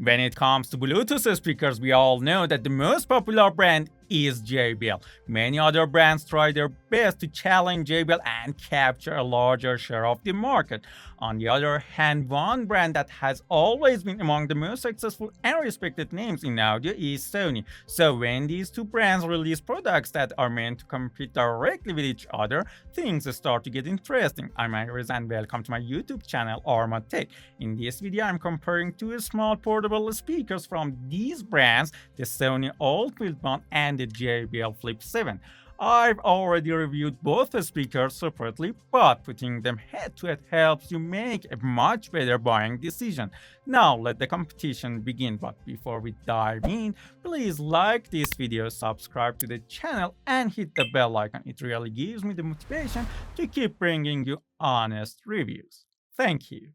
When it comes to Bluetooth speakers, we all know that the most popular brand is JBL. Many other brands try their best to challenge JBL and capture a larger share of the market. On the other hand, one brand that has always been among the most successful and respected names in audio is Sony. So when these two brands release products that are meant to compete directly with each other, things start to get interesting. I'm Iris and welcome to my YouTube channel Arma Tech. In this video, I'm comparing two small portable speakers from these brands, the Sony ULT Field and the JBL Flip 7. I've already reviewed both the speakers separately, but putting them head to head helps you make a much better buying decision. Now let the competition begin, but before we dive in, please like this video, subscribe to the channel and hit the bell icon. It really gives me the motivation to keep bringing you honest reviews. Thank you.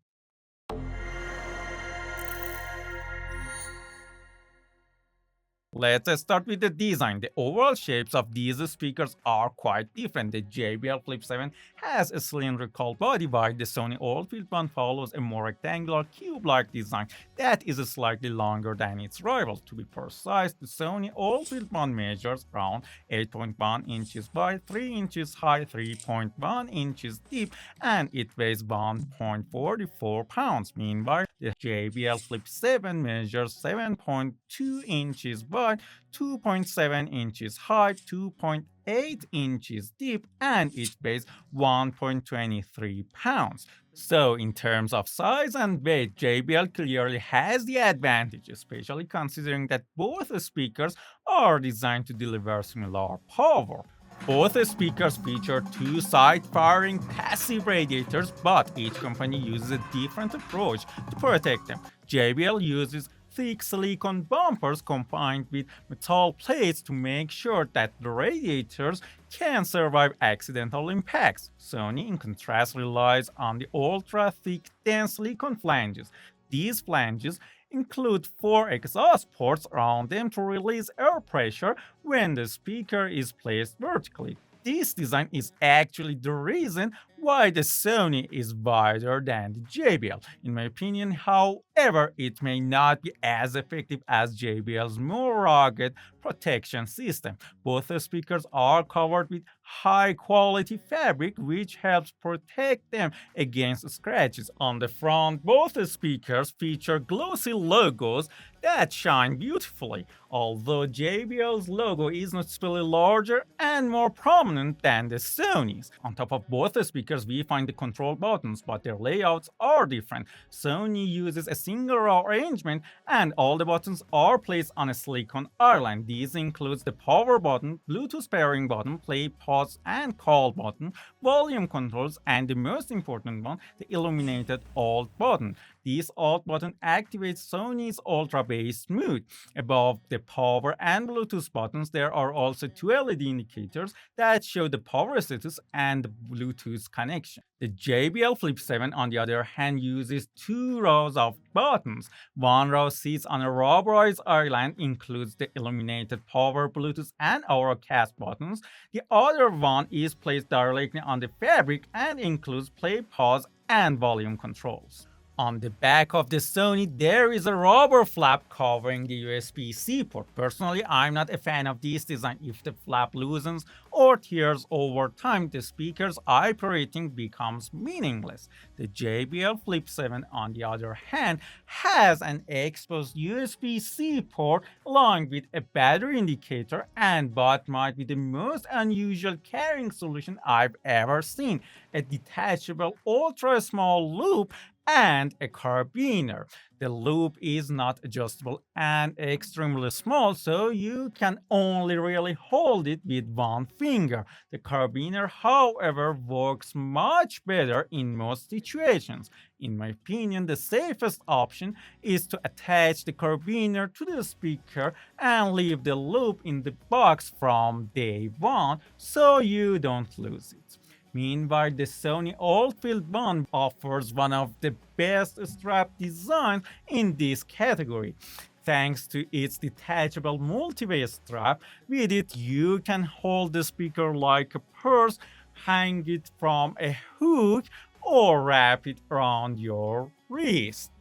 Let's start with the design. The overall shapes of these speakers are quite different. The JBL Flip 7 has a cylindrical body while the Sony ULT Field one follows a more rectangular cube-like design that is slightly longer than its rival. To be precise, the Sony ULT Field one measures around 8.1 inches wide, 3 inches high, 3.1 inches deep, and it weighs 1.44 pounds. Meanwhile, the JBL Flip 7 measures 7.2 inches wide, 2.7 inches high, 2.8 inches deep, and it weighs 1.23 pounds. So in terms of size and weight, JBL clearly has the advantage, especially considering that both speakers are designed to deliver similar power. Both speakers feature two side-firing passive radiators, but each company uses a different approach to protect them. JBL uses thick silicone bumpers combined with metal plates to make sure that the radiators can survive accidental impacts. Sony, in contrast, relies on the ultra-thick, dense silicone flanges. These flanges include 4 exhaust ports around them to release air pressure when the speaker is placed vertically. This design is actually the reason why the Sony is wider than the JBL. In my opinion, however, it may not be as effective as JBL's more rugged protection system. Both speakers are covered with high-quality fabric, which helps protect them against scratches. On the front, both speakers feature glossy logos that shine beautifully, although JBL's logo is noticeably larger and more prominent than the Sony's. On top of both speakers, we find the control buttons, but their layouts are different. Sony uses a single row arrangement and all the buttons are placed on a silicone island. These includes the power button, Bluetooth pairing button, play, pause and call button, volume controls, and the most important one, the illuminated alt button. This alt button activates Sony's ultra bass mode. Above the power and Bluetooth buttons, there are also two LED indicators that show the power status and the Bluetooth connection. The JBL Flip 7, on the other hand, uses 2 rows of buttons. One row sits on a rubberized island, includes the illuminated power, Bluetooth, and Auracast buttons. The other one is placed directly on the fabric and includes play, pause, and volume controls. On the back of the Sony, there is a rubber flap covering the USB-C port. Personally, I'm not a fan of this design. If the flap loosens or tears over time, the speaker's IP rating becomes meaningless. The JBL Flip 7, on the other hand, has an exposed USB-C port along with a battery indicator and what might be the most unusual carrying solution I've ever seen, a detachable ultra-small loop and a carabiner. The loop is not adjustable and extremely small, so you can only really hold it with one finger. The carabiner, however, works much better in most situations. In my opinion, the safest option is to attach the carabiner to the speaker and leave the loop in the box from day one so you don't lose it. Meanwhile, the Sony ULT Field 1 offers one of the best strap designs in this category. Thanks to its detachable multi-way strap, with it you can hold the speaker like a purse, hang it from a hook, or wrap it around your wrist.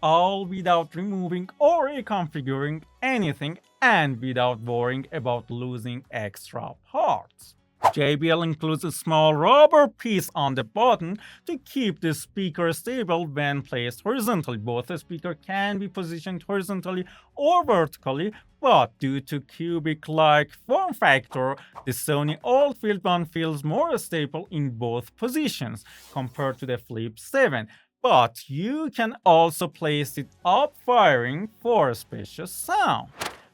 all without removing or reconfiguring anything and without worrying about losing extra parts. JBL includes a small rubber piece on the bottom to keep the speaker stable when placed horizontally. Both the speaker can be positioned horizontally or vertically, but due to cubic-like form factor, the Sony ULT Field one feels more stable in both positions compared to the Flip 7. But you can also place it up firing for a spacious sound.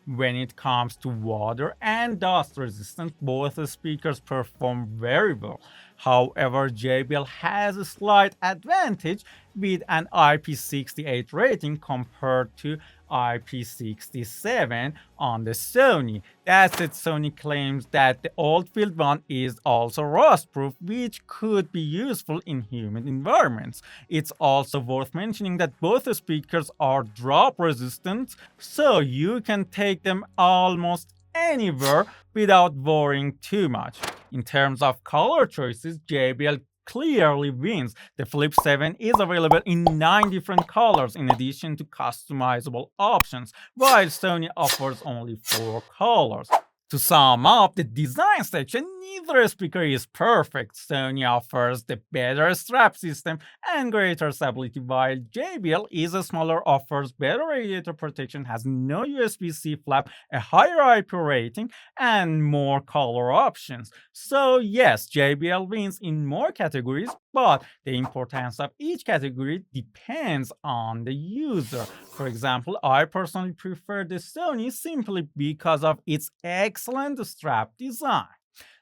When it comes to water and dust resistance, both speakers perform very well. However, JBL has a slight advantage with an IP68 rating compared to IP67 on the Sony. That said, Sony claims that the ULT Field one is also rust-proof, which could be useful in humid environments. It's also worth mentioning that both speakers are drop-resistant, so you can take them almost anywhere without worrying too much. In terms of color choices, JBL clearly wins. The Flip 7 is available in 9 different colors in addition to customizable options, while Sony offers only 4 colors. To sum up the design section, neither speaker is perfect. Sony offers the better strap system and greater stability, while JBL is smaller, offers better radiator protection, has no USB-C flap, a higher IP rating, and more color options. So yes, JBL wins in more categories, but the importance of each category depends on the user. For example, I personally prefer the Sony simply because of its excellent strap design.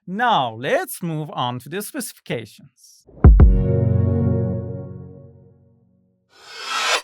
Now, let's move on to the specifications.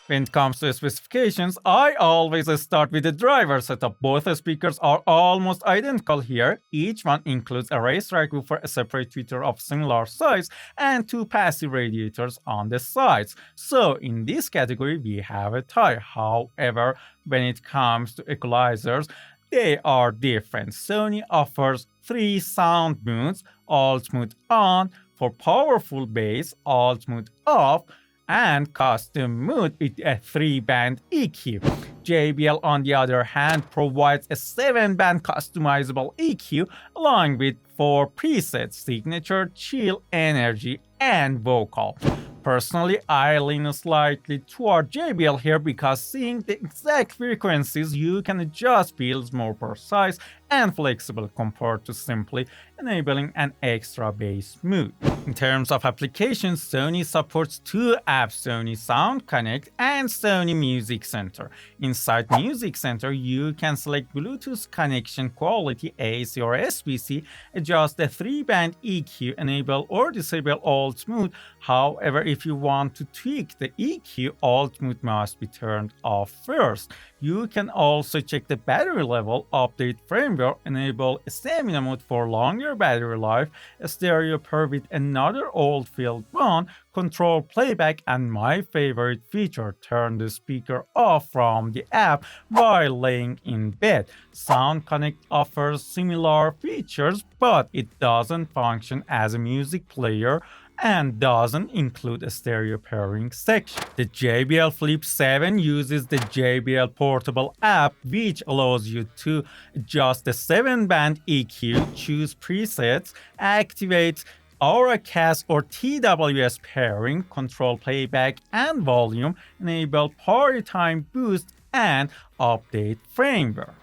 When it comes to specifications, I always start with the driver setup. Both speakers are almost identical here. Each one includes a racetrack woofer, a separate tweeter of similar size, and 2 passive radiators on the sides. So in this category, we have a tie. However, when it comes to equalizers, they are different. Sony offers 3 sound modes: alt mode on for powerful bass, alt mode off, and custom mode with a 3-band EQ. JBL, on the other hand, provides a 7-band customizable EQ along with 4 presets: signature, chill, energy, and vocal. Personally, I lean slightly toward JBL here because seeing the exact frequencies you can adjust feels more precise and flexible compared to simply enabling an extra bass mode. In terms of applications, Sony supports 2 apps: Sony Sound Connect and Sony Music Center. Inside Music Center, you can select Bluetooth connection quality, AC or SBC, adjust the 3-band EQ, enable or disable alt mode. However, if you want to tweak the EQ, alt mode must be turned off first. You can also check the battery level, update firmware, enable stamina mode for longer battery life, a stereo pair with another ULT Field one, control playback, and my favorite feature, turn the speaker off from the app while laying in bed. Sound Connect offers similar features, but it doesn't function as a music player and doesn't include a stereo pairing section. The JBL Flip 7 uses the JBL Portable app, which allows you to adjust the 7-band EQ, choose presets, activate Auracast or TWS pairing, control playback and volume, enable party time boost, and update firmware.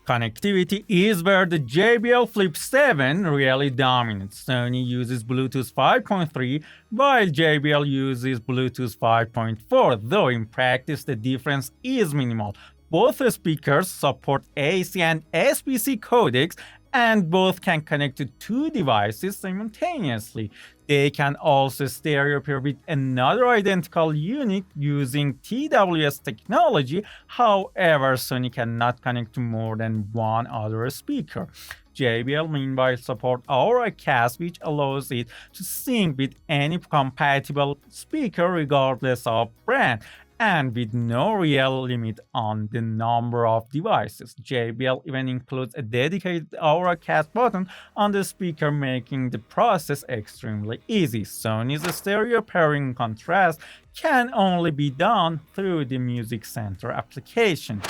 Connectivity is where the JBL Flip 7 really dominates. Sony uses Bluetooth 5.3 while JBL uses Bluetooth 5.4, though in practice the difference is minimal. Both speakers support AC and SBC codecs, and both can connect to 2 devices simultaneously. They can also stereo pair with another identical unit using TWS technology. However, Sony cannot connect to more than one other speaker. JBL meanwhile supports Auracast, which allows it to sync with any compatible speaker regardless of brand. and with no real limit on the number of devices. JBL even includes a dedicated Auracast button on the speaker, making the process extremely easy. Sony's stereo pairing, in contrast, can only be done through the Music Center application.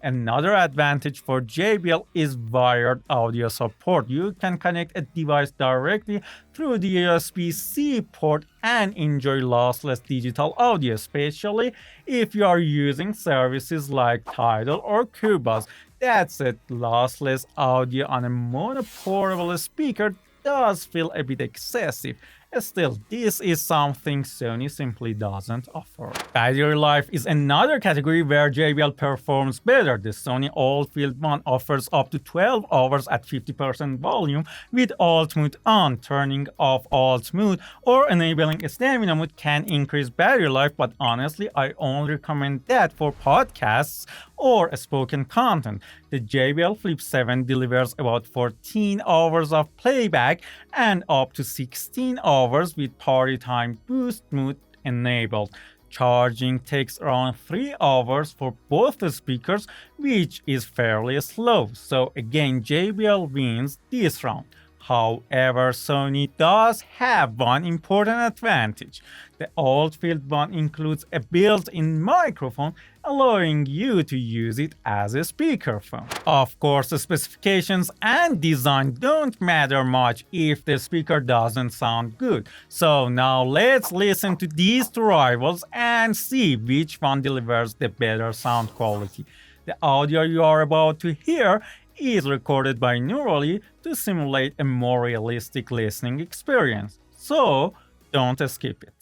Another advantage for JBL is wired audio support. You can connect a device directly through the USB-C port and enjoy lossless digital audio, especially if you are using services like Tidal or Cubase. That said, lossless audio on a mono-portable speaker does feel a bit excessive. Still, this is something Sony simply doesn't offer. Battery life is another category where JBL performs better. The Sony ULT Field 1 offers up to 12 hours at 50% volume with alt mode on. Turning off alt mode or enabling stamina mode can increase battery life, but honestly, I only recommend that for podcasts or spoken content. The JBL Flip 7 delivers about 14 hours of playback and up to 16 hours with party time boost mode enabled. Charging takes around 3 hours for both the speakers, which is fairly slow. So again, JBL wins this round. However, Sony does have one important advantage. The ULT Field 1 includes a built-in microphone, allowing you to use it as a speakerphone. Of course, the specifications and design don't matter much if the speaker doesn't sound good. So now let's listen to these two rivals and see which one delivers the better sound quality. The audio you are about to hear is recorded binaurally to simulate a more realistic listening experience. So don't skip it.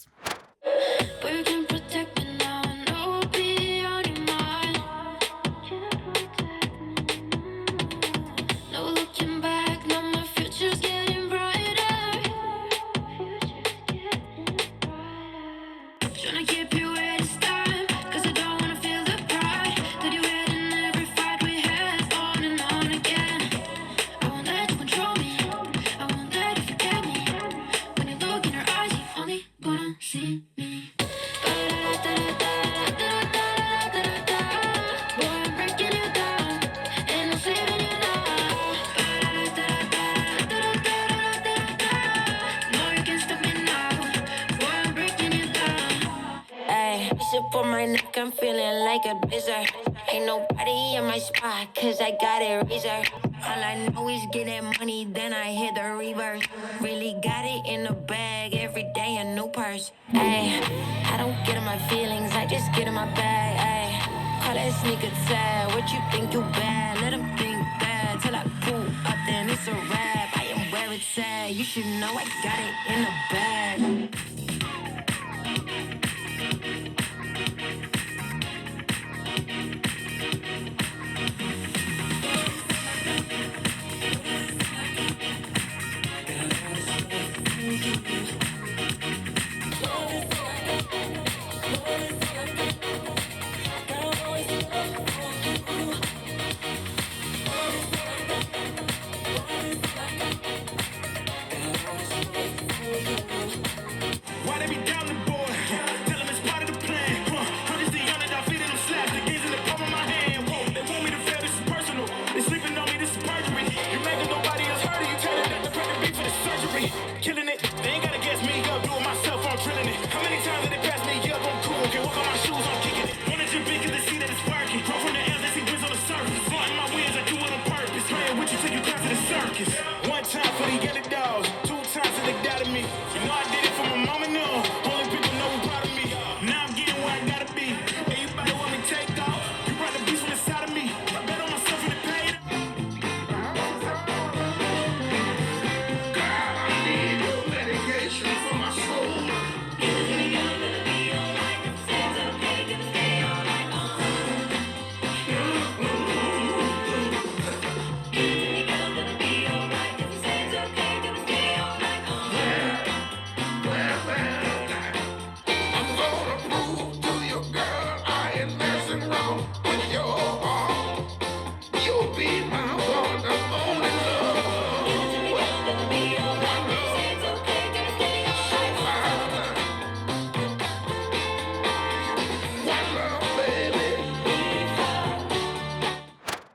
For my neck, I'm feeling like a blizzard. Ain't nobody in my spot, cause I got it razor. All I know is get that money, then I hit the reverse. Really got it in the bag, every day a new purse. Ayy, I don't get in my feelings, I just get in my bag. Ayy, call that sneaker tag, what you think you bad? Let them think bad, till I pull up, then it's a wrap. I am where it's at, you should know I got it in the bag. Killing it, they ain't gotta guess me up, do it myself, I'm drilling it. How many times did they pass me up? I'm cool, can walk on my shoes, I'm kicking it. Wanna jump in cause they see that it's working. Grow from the air, they see wins on the surface. Flying my wins, I do it on purpose. Playing with you till you crash to the circus. One time for the yellow dogs, 2 times till they doubted me. You know I did it for my mama, no. Only people know who proud of me. Now I'm getting where I gotta be. Everybody want me take off. You brought the beast from inside of me. I bet on myself and it paid off.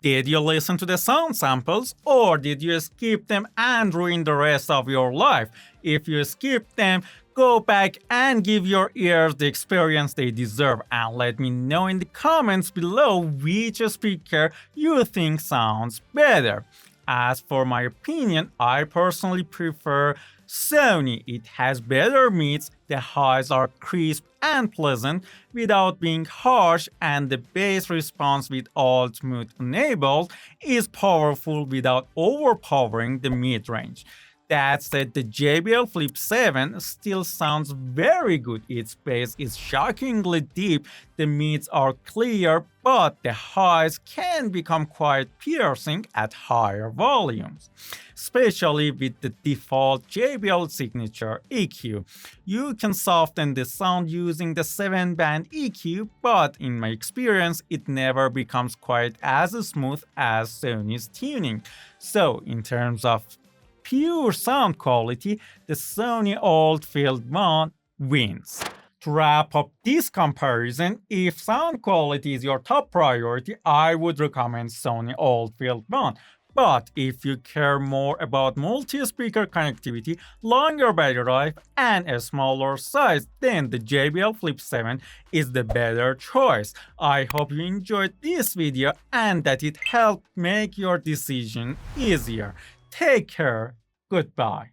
Did you listen to the sound samples, or did you skip them and ruin the rest of your life? If you skipped them, go back and give your ears the experience they deserve, and let me know in the comments below which speaker you think sounds better. As for my opinion, I personally prefer Sony. It has better mids, the highs are crisp and pleasant without being harsh, and the bass response with alt mode enabled is powerful without overpowering the mid-range. That said, the JBL Flip 7 still sounds very good. Its bass is shockingly deep, the mids are clear, but the highs can become quite piercing at higher volumes, especially with the default JBL signature EQ. You can soften the sound using the 7-band EQ, but in my experience, it never becomes quite as smooth as Sony's tuning. So, in terms of pure sound quality, the Sony ULT Field 1 wins. To wrap up this comparison, if sound quality is your top priority, I would recommend Sony ULT Field 1. But if you care more about multi-speaker connectivity, longer battery life, and a smaller size, then the JBL Flip 7 is the better choice. I hope you enjoyed this video and that it helped make your decision easier. Take care. Goodbye.